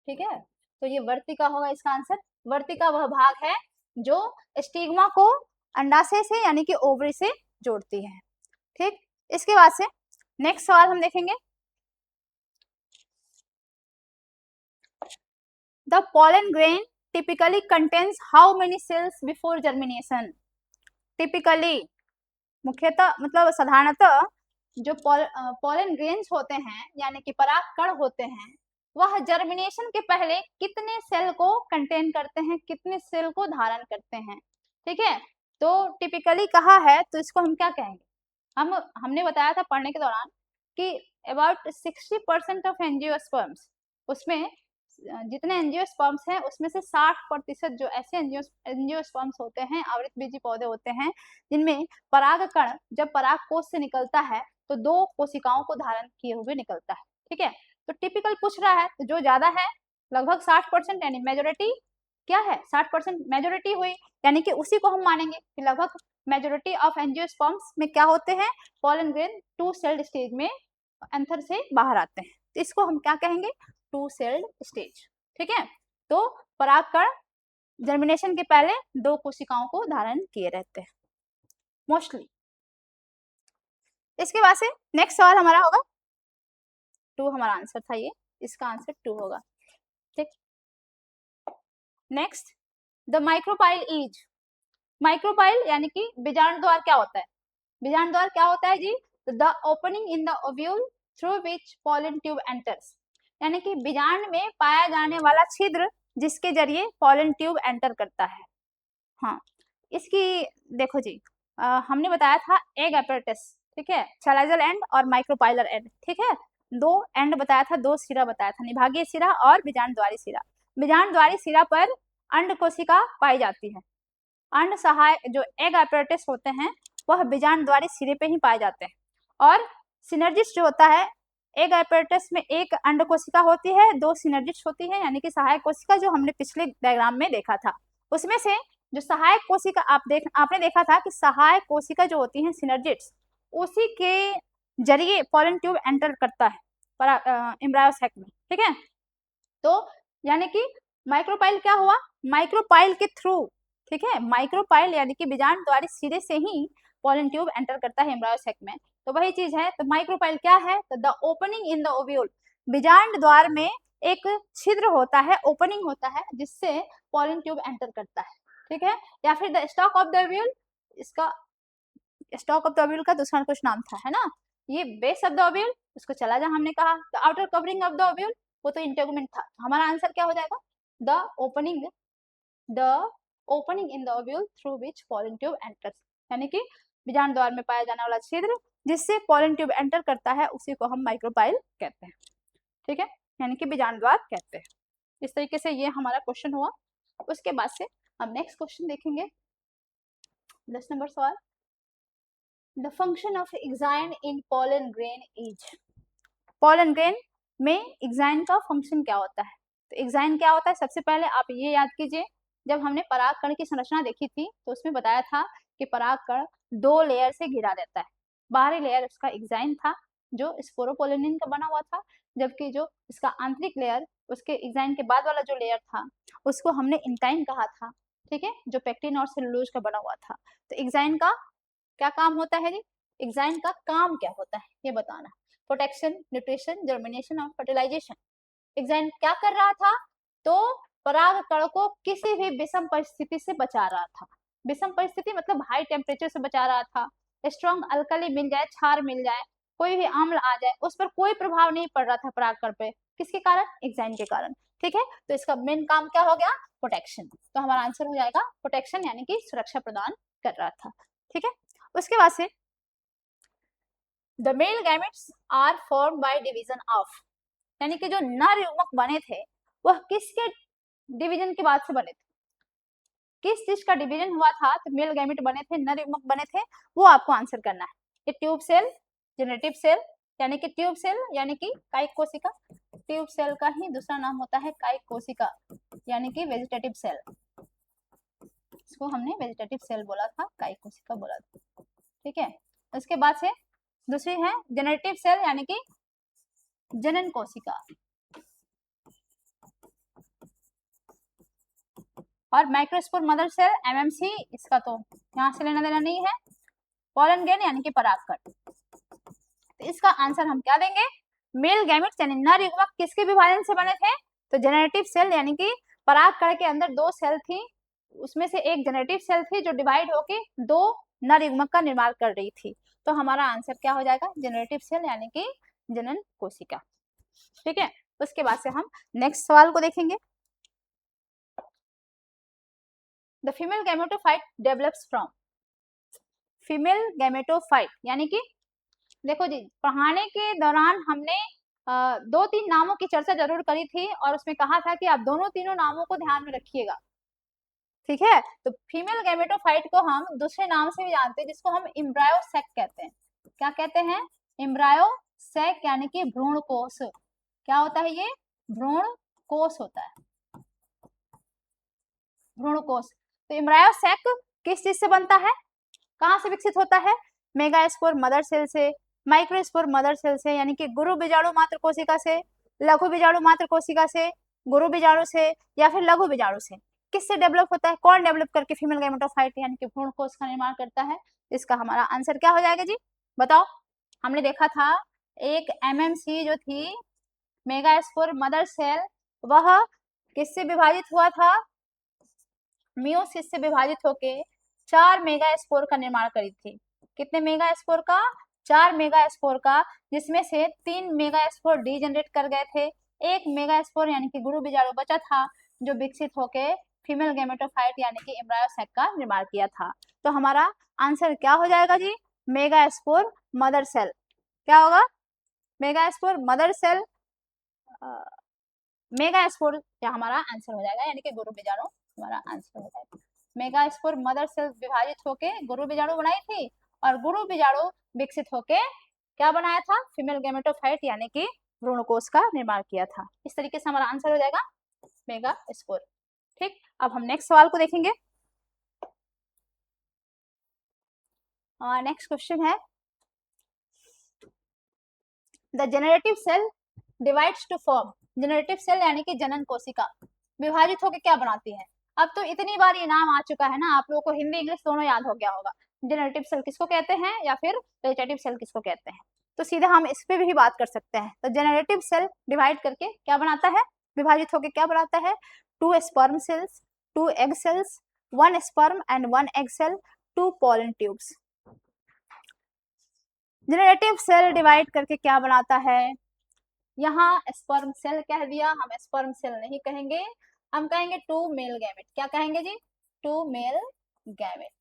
ठीक है, तो ये वर्तिका होगा इसका आंसर। वर्तिका वह भाग है जो स्टिग्मा को अंडाशय से यानी कि ओवरी से जोड़ती है। ठीक, इसके बाद से नेक्स्ट सवाल हम देखेंगे। The pollen grain typically contains how many cells before germination? Typically, मुख्यतः मतलब साधारणतः जो pollen grains होते हैं यानी कि परागकण होते हैं, वह जर्मिनेशन के पहले कितने सेल को कंटेन करते हैं, कितने सेल को धारण करते हैं? ठीक है, तो टिपिकली कहा है तो इसको हम क्या कहेंगे? हमने बताया था पढ़ने के दौरान कि अबाउट 60% ऑफ एंजियोस्पर्म्स, उसमें जितने एंजियोस्पर्म्स हैं उसमें से 60% जो ऐसे एंजियोस्पर्म्स होते हैं, आवृतबीजी पौधे होते हैं, जिनमें परागकण जब परागकोश से निकलता है तो 2 कोशिकाओं को धारण किए हुए निकलता है। ठीक है, तो टिपिकल पूछ रहा है तो जो ज्यादा है लगभग 60% यानी मेजोरिटी क्या है? 60% मेजोरिटी हुई, यानी कि उसी को हम मानेंगे कि लगभग मेजोरिटी ऑफ एंजियोस्पर्म्स में क्या होते हैं? पॉलन ग्रेन 2 सेल्ड स्टेज में एंथर से बाहर आते हैं, तो इसको हम क्या कहेंगे? 2 सेल्ड स्टेज। ठीक है, तो परागकण जर्मिनेशन के पहले 2 कोशिकाओं को धारण किए रहते हैं मोस्टली। इसके बाद से नेक्स्ट सवाल हमारा होगा 2, हमारा आंसर था ये, इसका आंसर 2 होगा। ठीक, next the micropyle is, micropyle यानी कि बीजांड द्वार क्या होता है? बीजांड द्वार क्या होता है जी? The opening in the ovule through which pollen tube enters, यानी कि बीजांड में पाया जाने वाला छिद्र जिसके जरिए पॉलन ट्यूब एंटर करता है। हाँ, इसकी देखो जी, हमने बताया था एग एपरेटस, ठीक है, चैलाजल एंड और माइक्रोपाइलर एंड। ठीक है, 2 एंड बताया था, 2 सिरा बताया था, निभागीय सिरा और बीजांड द्वारी सिरा। बीजांड द्वारी सिरा पर अंड कोशिका पाई जाती है। अंड सहाय जो एग एपरेटस होते हैं वह बीजांड द्वारी सिरे पे ही पाए जाते हैं, और सिनर्जिस्ट जो होता है, एग एपरेटस में एक अंड कोशिका होती है, 2 सिनर्जिस्ट होती है, यानी कि सहायक कोशिका, जो हमने पिछले डायग्राम में देखा था। उसमें से जो सहायक कोशिका आपने देखा था कि सहायक कोशिका जो होती है सिनर्जिस्ट, उसी के जरिए पॉलन ट्यूब एंटर करता है एम्ब्रायो सैक में। ठीक है, तो यानी कि माइक्रोपाइल क्या हुआ? माइक्रोपाइल के थ्रू, ठीक है, माइक्रोपाइल यानी कि बीजांड द्वारी सिरे से ही पॉलन ट्यूब एंटर करता है एम्ब्रायो सैक में, तो वही चीज है। तो माइक्रोपाइल क्या है? तो the opening in the ovule, बीजांड द्वार में एक छिद्र होता है, ओपनिंग होता है, जिससे पॉलन ट्यूब एंटर करता है। ठीक है, या फिर the stock of the ovule, इसका स्टॉक ऑफ द ओव्यूल का दूसरा कुछ नाम था, है ना। ये बेस ऑफ द ओव्यूल, उसको चला जा हमने कहा। The outer covering of the ovule, वो तो इंटेगुमेंट था। हमारा आंसर क्या हो जाएगा, the opening in the ovule through which pollen tube enters, यानी कि बीजांड द्वार में पाया जाने वाला छिद्र जिससे पॉलन ट्यूब एंटर करता है उसी को हम माइक्रोपाइल कहते हैं, ठीक है, यानी कि बीजांड द्वार कहते हैं। इस तरीके से ये हमारा क्वेश्चन हुआ। उसके बाद से हम नेक्स्ट क्वेश्चन देखेंगे। 10 नंबर सवाल, the function of exine in pollen grain is. Pollen grain में एग्जाइन का फंक्शन क्या होता है? तो एग्जाइन क्या होता है, सबसे पहले आप ये याद कीजिए, जब हमने परागकण की संरचना देखी थी तो उसमें बताया था कि परागकण 2 लेयर से घिरा रहता है। बाहरी लेयर उसका एग्जाइन था जो स्पोरोपोलिनिन का बना हुआ था, जबकि जो इसका आंतरिक लेयर, उसके एग्जाइन के बाद वाला जो लेयर था उसको हमने इंटाइन कहा था, ठीक है, जो पेक्टिन और सेलुलोज का बना हुआ था। तो एग्जाइन का क्या काम होता है जी, एग्जाइन का काम क्या होता है ये बताना। प्रोटेक्शन, न्यूट्रिशन, जर्मिनेशन और फर्टिलाइजेशन। एग्जाइन क्या कर रहा था, तो परागकण को किसी भी विषम परिस्थिति से बचा रहा था। विषम परिस्थिति मतलब हाई टेम्परेचर से बचा रहा था, स्ट्रॉन्ग अल्कली मिल जाए, क्षार मिल जाए, कोई भी अम्ल आ जाए, उस पर कोई प्रभाव नहीं पड़ रहा था परागकण पे। किसके कारण, एग्जाइन के कारण, ठीक है। तो इसका मेन काम क्या हो गया, प्रोटेक्शन। तो हमारा आंसर हो जाएगा प्रोटेक्शन, यानी कि सुरक्षा प्रदान कर रहा था, ठीक है। उसके बाद से the male gametes are formed by division of, यानी कि जो नर युग्मक बने थे वह किसके डिवीजन के बाद से बने थे, किस चीज का डिवीजन हुआ था तो मेल गैमेट बने थे, नर युग्मक बने थे, वो आपको आंसर करना है। ये ट्यूब सेल, जेनेरेटिव सेल, यानी कि ट्यूब सेल यानी कि कायिक कोशिका, ट्यूब सेल का ही दूसरा नाम होता है कायिक कोशिका, यानी कि वेजिटेटिव सेल। इसको हमने वेजिटेटिव सेल बोला था, कायिक कोशिका बोला था, ठीक है। उसके बाद से दूसरी है जेनेरेटिव सेल, यानी कि जनन कोशिका, और माइक्रोस्पोर मदर सेल एमएमसी, इसका तो यहाँ से लेना देना नहीं है। पोलन ग्रेन यानी कि परागकण। तो इसका आंसर हम क्या देंगे, मेल गैमेट्स यानी नर युग्मक किसके विभाजन से बने थे, तो जेनेरेटिव सेल, यानी कि परागकण के अंदर 2 सेल थी, उसमें से एक जेनेरेटिव सेल थी जो डिवाइड होके 2 नर युग्मक का निर्माण कर रही थी। तो हमारा आंसर क्या हो जाएगा, जेनेरेटिव सेल यानी कि जनन कोशिका, ठीक है। उसके बाद से हम नेक्स्ट सवाल को देखेंगे। The female gametophyte develops from, female gametophyte यानी कि देखो जी, पढ़ाने के दौरान हमने 2-3 नामों की चर्चा जरूर करी थी और उसमें कहा था कि आप दोनों तीनों नामों को ध्यान में रखिएगा, ठीक है। तो फीमेल गैमेटोफाइट को हम दूसरे नाम से भी जानते हैं जिसको हम एम्ब्रायो सैक कहते हैं। क्या कहते हैं, एम्ब्रायो सैक, यानी कि भ्रूण कोश। क्या होता है ये, भ्रूण कोश होता है, भ्रूण कोश। तो एम्ब्रायो सैक किस चीज से बनता है, कहाँ से विकसित होता है, मेगास्पोर मदर सेल से, माइक्रोस्पोर मदर सेल से, यानी कि गुरु बीजाणु मात्र कोशिका से, लघु बीजाणु मात्र कोशिका से, गुरु बीजाणु से, या फिर लघु बीजाणु से। किससे डेवलप होता है, कौन डेवलप करके फीमेल गैमेटोफाइट यानी कि भ्रूण कोश का निर्माण करता है। इसका हमारा आंसर क्या हो जाएगा जी, बताओ। हमने देखा था एक एमएमसी जो थी, मेगास्पोर मदर सेल, वह किससे विभाजित हुआ था, मियोसिस से विभाजित होके 4 मेगास्पोर का निर्माण करी थी। कितने मेगास्पोर का, 4 मेगास्पोर का, जिसमें से 3 मेगास्पोर डीजेनरेट कर गए थे, 1 मेगास्पोर यानी कि गुरु बीजाणु बचा था जो विकसित होके फीमेल गैमेटोफाइट यानी कि एम्ब्रायो सैक का निर्माण किया था। तो हमारा आंसर क्या हो जाएगा जी, मेगास्पोर मदर सेल। क्या होगा, मेगास्पोर मदर सेल, मेगास्पोर या हमारा आंसर हो जाएगा, यानी कि गुरु बीजाणु हमारा आंसर हो जाएगा। मेगास्पोर मदर सेल विभाजित होके गुरु बीजाणु बनाई थी और गुरु बीजाणु विकसित होके क्या बनाया था, फीमेल गैमेटोफाइट यानी कि भ्रूणकोश का निर्माण किया था। इस तरीके से हमारा आंसर हो जाएगा मेगास्पोर, ठीक। अब हम नेक्स्ट सवाल को देखेंगे। नेक्स्ट क्वेश्चन है, the generative cell divides to form, generative cell यानी कि जनन कोशिका विभाजित होकर क्या बनाती है। अब तो इतनी बार ये नाम आ चुका है ना, आप लोगों को हिंदी इंग्लिश दोनों याद हो गया होगा, जेनरेटिव सेल किसको कहते हैं या फिर वेजिटेटिव सेल किसको कहते हैं। तो सीधे हम इस पे भी बात कर सकते हैं। तो जेनरेटिव सेल डिवाइड करके क्या बनाता है, विभाजित होकर क्या बनाता है, 2 sperm cells, 2 egg cells, 1 sperm and 1 egg cell, 2 pollen tubes. Generative cell divide करके क्या बनाता है, यहाँ स्पर्म सेल कह दिया, हम स्पर्म सेल नहीं कहेंगे, हम कहेंगे टू मेल गैमेट। क्या कहेंगे जी, टू मेल गैमेट।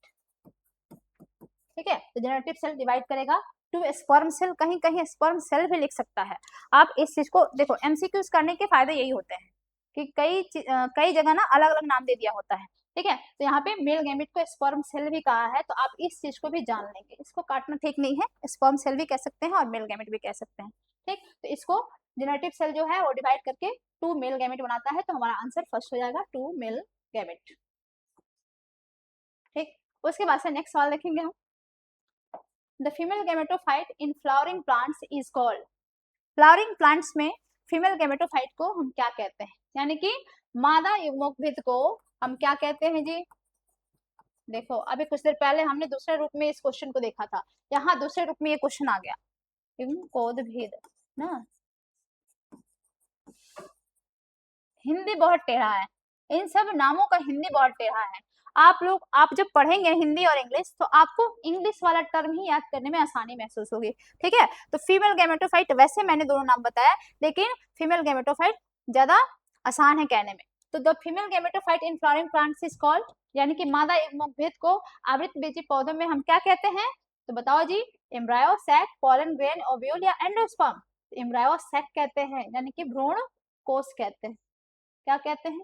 ठीक है, तो जेनरेटिव सेल डिवाइड करेगा टू स्पर्म सेल, कहीं कहीं स्पर्म सेल भी लिख सकता है। आप इस चीज को देखो, एमसीक्यूज करने के फायदे यही होते हैं कि कई जगह ना अलग अलग नाम दे दिया होता है। ठीक है, तो यहाँ पे मेल गैमेट को स्पर्म सेल भी कहा है, तो आप इस चीज को भी जान लेंगे, इसको काटना ठीक नहीं है, स्पर्म सेल भी कह सकते हैं और मेल गैमेट भी कह सकते हैं। ठीक, तो इसको जेनेटिव सेल जो है वो डिवाइड करके टू मेल गैमेट बनाता है, तो हमारा आंसर फर्स्ट हो जाएगा टू मेल गैमेट। ठीक, उसके बाद से नेक्स्ट सवाल देखेंगे हम, the female gametophyte in flowering plants is called. Flowering plants में फीमेल गैमेटोफाइट को हम क्या कहते हैं, यानी कि मादा युग्मोद्भिद को हम क्या कहते हैं जी। देखो अभी कुछ देर पहले हमने दूसरे रूप में इस क्वेश्चन को देखा था, यहाँ दूसरे रूप में ये क्वेश्चन आ गया, युग्मोद्भिद ना। हिंदी बहुत टेढ़ा है, इन सब नामों का हिंदी बहुत टेढ़ा है। आप जब पढ़ेंगे हिंदी और इंग्लिश तो आपको इंग्लिश वाला टर्म ही याद करने में आसानी महसूस होगी। ठीक है, तो फीमेल गैमेटोफाइट, वैसे मैंने दोनों नाम बताया, लेकिन फीमेल गैमेटोफाइट ज्यादा आसान है कहने में। तो the female gametophyte in flowering plants is called, यानी कि मादा युग्मोद्भिद को आवृतबीजी पौधों में हम क्या कहते हैं, तो बताओ जी। Embryo, sac, pollen grain, ovule या एंडोस्पर्म। एम्ब्रायो सैक कहते हैं, यानी कि भ्रूण कोष कहते हैं। क्या कहते हैं,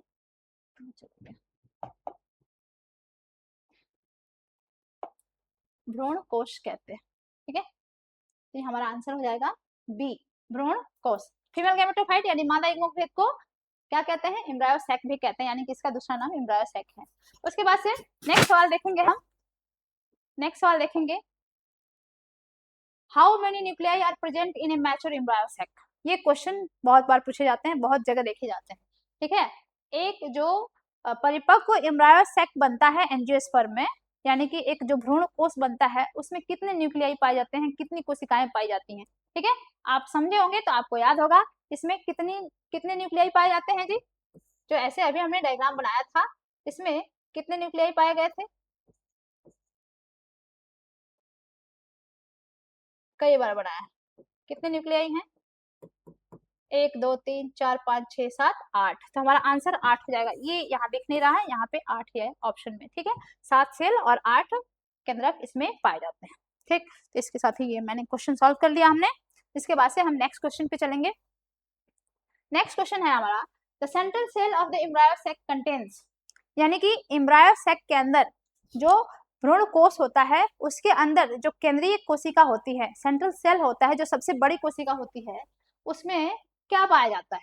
भ्रूण कोश कहते हैं। ठीक है, तो हमारा आंसर हो जाएगा बी, भ्रूण कोश। फीमेल गैमेटोफाइट यानी मादा युग्मोद्भिद को क्या कहते हैं, एम्ब्रायो सैक भी कहते हैं, यानी कि इसका दूसरा नाम एम्ब्रायो सैक है। उसके बाद से नेक्स्ट सवाल देखेंगे हम, नेक्स्ट सवाल देखेंगे, how many nuclei are present in a mature embryo sac. ये क्वेश्चन बहुत बार पूछे जाते हैं, बहुत जगह देखे जाते हैं। ठीक है, एक जो परिपक्व एम्ब्रायो सैक बनता है एंजियोस्पर्म में, यानी कि एक जो भ्रूण कोष बनता है, उसमें कितने न्यूक्लियाई पाए जाते हैं, कितनी कोशिकाएं पाई जाती हैं। ठीक है, आप समझे होंगे तो आपको याद होगा इसमें कितने न्यूक्लियाई पाए जाते हैं जी। जो ऐसे अभी हमने डायग्राम बनाया था, इसमें कितने न्यूक्लियाई पाए गए थे, कई बार बनाया, कितने न्यूक्लियाई हैं, 1 2 3 4 5 6 7 8, तो हमारा आंसर 8 हो जाएगा। ये यहाँ दिख नहीं रहा है, यहाँ पे 8 ही है ऑप्शन में। ठीक है, 7 सेल और 8 केंद्रक इसमें पाए जाते हैं। ठीक, तो इसके साथ ही ये मैंने क्वेश्चन सॉल्व कर लिया हमने। इसके बाद से हम नेक्स्ट क्वेश्चन पे चलेंगे। नेक्स्ट क्वेश्चन है हमारा, the central cell of the embryo sac contains, यानी कि एम्ब्रायो सैक के अंदर जो भ्रूण कोष होता है, उसके अंदर जो केंद्रीय कोशिका होती है, सेंट्रल सेल होता है, जो सबसे बड़ी कोशिका होती है, उसमें क्या पाया जाता है,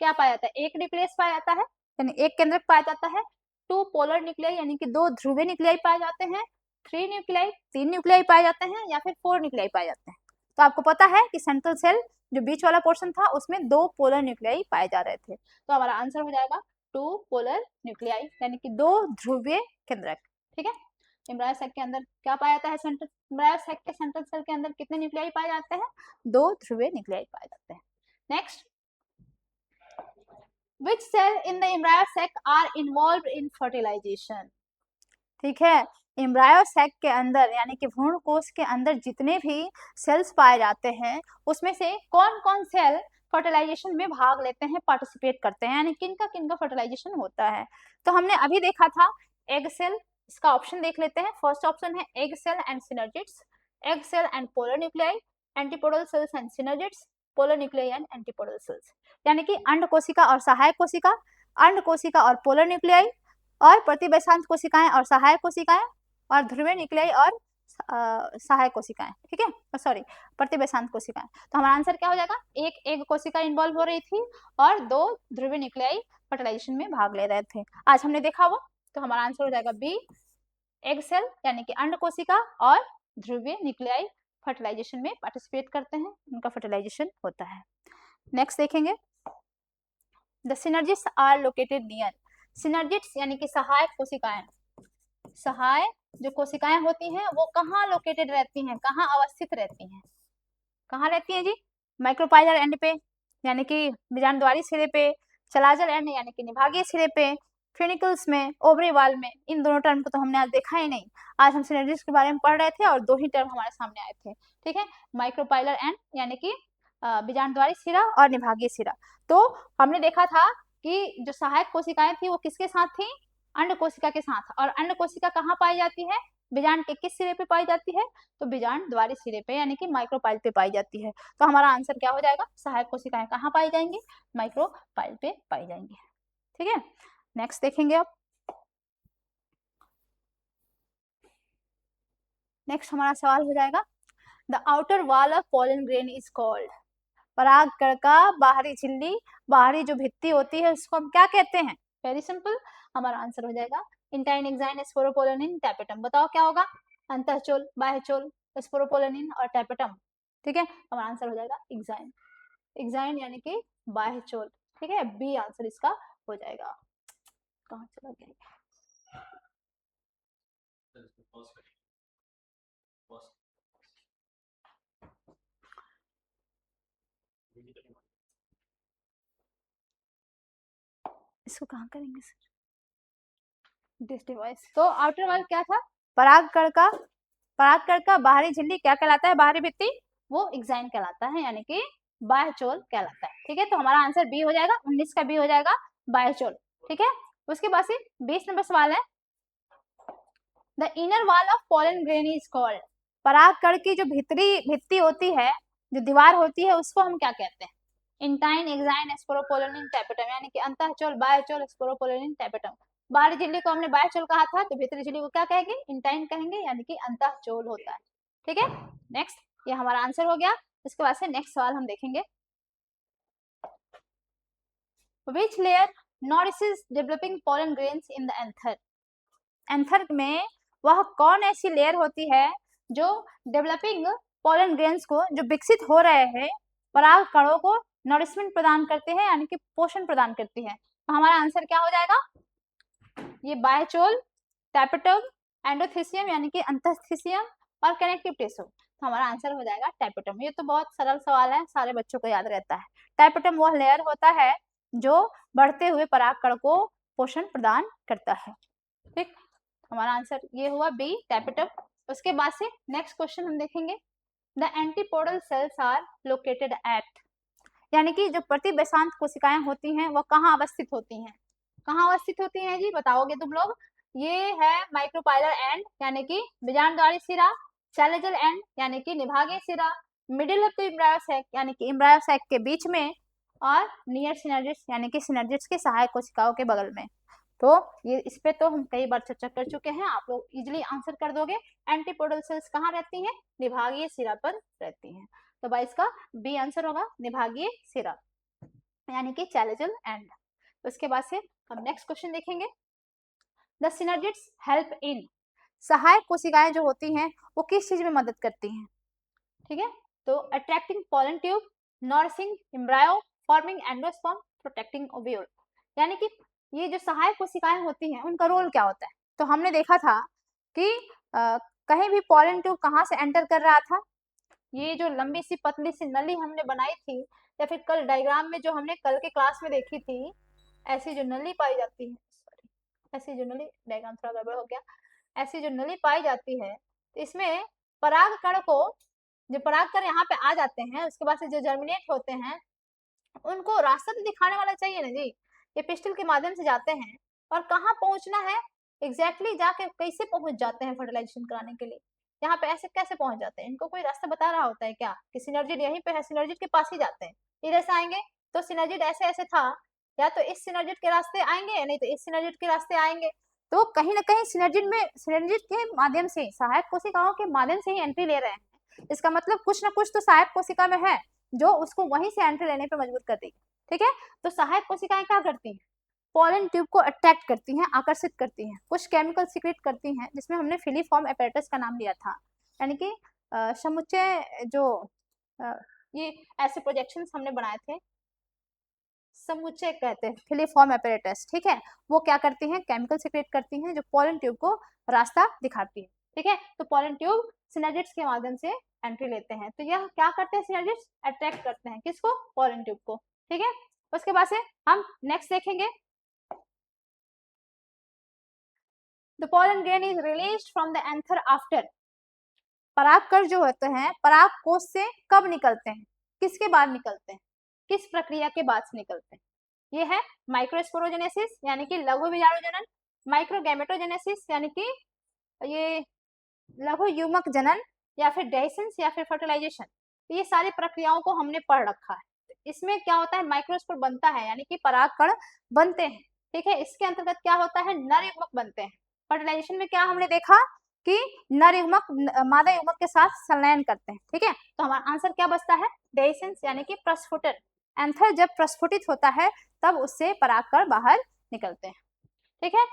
क्या पाया जाता है, एक न्यूक्लियस पाया जाता है, यानी एक केंद्रक पाया जाता है, 2 पोलर न्यूक्लियाई यानी कि 2 ध्रुवीय न्यूक्लियाई पाए जाते हैं, 3 न्यूक्लियाई 3 न्यूक्लियाई पाए जाते हैं, या फिर 4 न्यूक्लियाई पाए जाते हैं। तो आपको पता है कि सेंट्रल सेल जो बीच वाला पोर्शन था उसमें 2 पोलर न्यूक्लियाई पाए जा रहे थे, तो हमारा आंसर हो जाएगा 2 पोलर न्यूक्लियाई, यानी कि 2 ध्रुवीय केंद्रक। ठीक है, एम्ब्रायो सैक के अंदर क्या पाया जाता है, एम्ब्रायो सैक के सेंट्रल सेल के अंदर कितने न्यूक्लियाई पाए जाते हैं, 2 ध्रुवीय न्यूक्लियाई पाए जाते हैं। Next, which cell in the embryo sac are involved in fertilization। ठीक है, एम्ब्रायो सैक के अंदर यानी कि भ्रूण कोष के अंदर जितने भी सेल्स पाए जाते हैं, उसमें से कौन कौन सेल फर्टिलाइजेशन में भाग लेते हैं, पार्टिसिपेट करते हैं, यानी किनका किनका फर्टिलाइजेशन होता है। तो हमने अभी देखा था एग सेल, इसका ऑप्शन देख लेते हैं। फर्स्ट ऑप्शन है egg cell and synergids, egg cell and polar nuclei, antipodal cells and synergids, polar nuclei and antipodal cells, यानी कि अंड कोशिका और सहायक कोशिका, अंड कोशिका और पोलर न्यूक्लियाई, और प्रतिवैशांत कोशिकाएं और सहायक कोशिकाएं, और ध्रुवीय न्यूक्लियाई और सहायक कोशिकाएं। ठीक है, सॉरी, प्रतिवैशांत कोशिकाएं। तो हमारा आंसर क्या हो जाएगा, एक एग कोशिका इन्वॉल्व हो रही थी और 2 ध्रुवीय न्यूक्लियाई फर्टिलाइजेशन में भाग ले रहे थे, आज हमने देखा वो। तो हमारा आंसर हो जाएगा बी, एग सेल यानी कि अंड कोशिका और ध्रुवीय न्यूक्लियाई फर्टिलाइजेशन में पार्टिसिपेट करते हैं, उनका फर्टिलाइजेशन होता है। नेक्स्ट देखेंगे, the synergids are located near. Synergids यानी कि सहायक कोशिकाएं, सहाय जो कोशिकाएं होती हैं वो कहाँ लोकेटेड रहती हैं, कहाँ अवस्थित रहती हैं, कहाँ रहती हैं जी, माइक्रोपाइलर एंड पे यानी कि बीजाणुद्वारी सिरे पे, चलाजल एंड यानी कि निभागीय सिरे पे, फ्यूनिकल्स में, ओवरी वाल में, इन दोनों टर्म को तो हमने आज देखा ही नहीं। आज हम सिनर्जिस के बारे में पढ़ रहे थे और दो ही टर्म हमारे सामने आए थे, ठीक है, माइक्रोपाइलर एंड यानी कि बीजांडद्वारी सिरा और निभागीय सिरा। तो हमने देखा था कि जो सहायक कोशिकाएं थी वो किसके साथ थी, अंड कोशिका के साथ, और अंड कोशिका कहाँ पाई जाती है, बीजांड के किस सिरे पे पाई जाती है, तो बीजांड द्वारी सिरे पे यानी कि माइक्रोपाइल पे पाई जाती है। तो हमारा आंसर क्या हो जाएगा, सहायक कोशिकाएं कहाँ पाई जाएंगी, माइक्रोपाइल पे पाई जाएंगी, ठीक है। नेक्स्ट देखेंगे अब, नेक्स्ट हमारा सवाल हो जाएगा, the outer wall of pollen grain is called, परागकण का बाहरी झिल्ली, बाहरी जो भित्ति होती है उसको हम क्या कहते हैं, वेरी सिंपल, हमारा आंसर हो जाएगा इंटाइन, एक्साइन, स्पोरोपोलिन, टैपेटम। बताओ क्या होगा, अंतःचोल, बाह्यचोल, स्पोरोपोलिन और टैपेटम, ठीक है, हमारा आंसर हो जाएगा एक्साइन, एक्साइन यानी कि बाह्यचोल, ठीक है, बी आंसर इसका हो जाएगा। कहाँ चला गया, इसको कहाँ करेंगे सर, दिस डिवाइस। तो आउटर वॉल क्या था, परागकण का बाहरी झिल्ली क्या कहलाता है, बाहरी भित्ति, वो एक्साइन कहलाता है यानी कि बाह्यचोल कहलाता है, ठीक है। तो हमारा आंसर बी हो जाएगा, 19 का बी हो जाएगा, बाह्यचोल, ठीक है। उसके बाद से 20 नंबर सवाल है, the inner wall of pollen grain is called, परागकण की जो भीतरी भित्ति होती है, जो दीवार होती है, उसको हम क्या कहते हैं, इंटाइन, एक्साइन, स्पोरोपोलिन, टैपेटम, यानी कि अंतःचोल, बाह्यचोल, स्पोरोपोलिन, टैपेटम। बाहरी झिल्ली को हमने बाह्यचोल कहा था, तो भीतरी झिल्ली को क्या कहेंगे, इंटाइन कहेंगे, यानी कि अंतःचोल होता है, ठीक है। नेक्स्ट, ये हमारा आंसर हो गया। इसके बाद से नेक्स्ट सवाल हम देखेंगे, which layer nourishes developing pollen grains in the anther, anther में वह कौन ऐसी लेयर होती है जो डेवलपिंग पोलन ग्रेन्स को, जो विकसित हो रहे हैं पराग कणों को नरिशमेंट प्रदान करते हैं, यानी कि पोषण प्रदान करती है। तो हमारा आंसर क्या हो जाएगा, ये बाह्यचोल, टैपेटम, एंडोथीसियम यानी कि अंतःस्थिसियम और कनेक्टिव टिश्यू। तो हमारा आंसर हो जाएगा टैपेटम। ये तो बहुत सरल सवाल है, सारे बच्चों को याद रहता है। टैपेटम वह लेयर होता है जो बढ़ते हुए परागकण को पोषण प्रदान करता है, ठीक। हमारा आंसर ये हुआ बी, टैपेटम। उसके बाद से नेक्स्ट क्वेश्चन हम देखेंगे, the antipodal cells are located at, यानी कि जो प्रतिबैसांत कोशिकाएं होती हैं वो कहाँ अवस्थित होती हैं, कहाँ अवस्थित होती हैं जी, बताओगे तुम लोग। ये है माइक्रोपाइलर एंड यानी कि बीजांडद्वारी सिरा, चैलेजल एंड यानी कि निभागीय सिरा, middle of the embryo sac यानी कि एम्ब्रायो सैक के बीच में, और नियर सिनर्जिड्स यानी कि सिनर्जिड्स के सहायक कोशिकाओं के बगल में। तो ये इस पे तो हम कई बार चर्चा कर चुके हैं, आप लोग इजिली आंसर कर दोगे। एंटीपोडल सेल्स कहाँ रहती हैं, निभागीय सिरा पर रहती हैं। तो भाई इसका बी आंसर होगा, निभागीय सिरा यानी कि चैलेजल एंड। उसके बाद से हम नेक्स्ट क्वेश्चन देखेंगे, द सिनर्जिड्स हेल्प इन, सहायक कोशिकाएं जो होती हैं वो किस चीज में मदद करती हैं, ठीक है। तो attracting pollen tube, nourishing embryo, forming endosperm, protecting ovule, यानी कि ये जो सहायक कोशिकाएं होती हैं उनका रोल क्या होता है। तो हमने देखा था कि कहीं भी पोलन ट्यूब कहाँ से एंटर कर रहा था, ये जो लंबी सी पतली सी नली हमने बनाई थी, या फिर कल डायग्राम में जो हमने कल के क्लास में देखी थी, ऐसी जो नली पाई जाती है, सॉरी, ऐसी जो नली, डायग्राम थोड़ा गड़बड़ हो गया, ऐसी जो नली पाई जाती है, तो इसमें परागकण को, जो परागकण यहाँ पे आ जाते हैं, उसके बाद से जो जर्मिनेट होते हैं, उनको रास्ता तो दिखाने वाला चाहिए ना जी। ये पिस्टल के माध्यम से जाते हैं और कहाँ पहुंचना है एग्जैक्टली, जाके कैसे पहुंच जाते हैं फर्टिलाइजेशन कराने के लिए, यहाँ पे ऐसे कैसे पहुंच जाते हैं, इनको कोई रास्ता बता रहा होता है क्या, कि सिनर्जिड यहीं पे है, सिनर्जिड के पास ही जाते हैं, इधर से आएंगे तो सिनर्जिड ऐसे ऐसे था, या तो इस सिनर्जिड के रास्ते आएंगे, नहीं तो इस सिनर्जिड के रास्ते आएंगे। तो कहीं ना कहीं सिनर्जिड के माध्यम से, सहायक कोशिकाओं के माध्यम से ही एंट्री ले रहे हैं। इसका मतलब कुछ ना कुछ तो सहायक कोशिका में है जो उसको वहीं से एंट्री लेने पे मजबूर कर देगी, ठीक है। तो सहायक कोशिकाएं क्या करती हैं, पोलन ट्यूब को अट्रैक्ट करती हैं, आकर्षित करती हैं, कुछ केमिकल सीक्रेट करती हैं, जिसमें हमने फिलीफॉर्म एपेरेटस का नाम लिया था, यानी कि समुच्चय जो ये ऐसे प्रोजेक्शंस हमने बनाए थे, समुच्चय कहते हैं फिलीफॉर्म एपेरेटस, ठीक है। वो क्या करती हैं, केमिकल सीक्रेट करती हैं जो पोलन ट्यूब को रास्ता दिखाती है, ठीक है। तो पोलन ट्यूब सिनर्जिड्स के माध्यम से एंट्री लेते हैं, तो यह क्या करते हैं, सिनर्जिड्स अट्रैक्ट करते हैं किसको, पोलन ट्यूब को, ठीक है। उसके बाद से हम नेक्स्ट देखेंगे, the pollen grain is released from the anther after, परागकण जो होते हैं परागकोश से कब निकलते हैं, किसके बाद निकलते हैं, किस प्रक्रिया के बाद से निकलते हैं? ये है माइक्रोस्पोरोजेनेसिस यानी कि लघु बीजाणुजनन, माइक्रोगैमेटोजेनेसिस यानी कि ये लघु युग्मक जनन, या फिर डेhiscence या फिर फर्टिलाइजेशन। ये सारी प्रक्रियाओं को हमने पढ़ रखा है। इसमें क्या होता है, माइक्रोस्पोर बनता है यानी कि परागकण बनते हैं, ठीक है। इसके अंतर्गत क्या होता है, नर युग्मक बनते हैं। फर्टिलाइजेशन में क्या हमने देखा कि नर युग्मक मादा युग्मक के साथ संलयन करते हैं, ठीक है। तो हमारा आंसर क्या बचता है, डेhiscence यानी कि प्रस्फुटन। एंथर जब प्रस्फुटित होता है तब उससे परागकण बाहर निकलते हैं, ठीक है।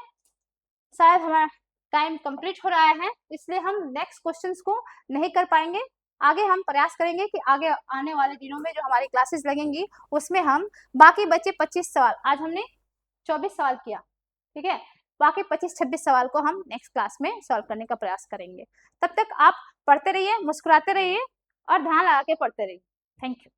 शायद हमारा टाइम कंप्लीट हो रहा है, इसलिए हम नेक्स्ट क्वेश्चंस को नहीं कर पाएंगे। आगे हम प्रयास करेंगे कि आगे आने वाले दिनों में जो हमारी क्लासेस लगेंगी उसमें हम बाकी बचे 25 सवाल, आज हमने 24 सवाल किया, ठीक है, बाकी 25-26 सवाल को हम नेक्स्ट क्लास में सॉल्व करने का प्रयास करेंगे। तब तक आप पढ़ते रहिए, मुस्कुराते रहिए और ध्यान लगा के पढ़ते रहिए। Thank you.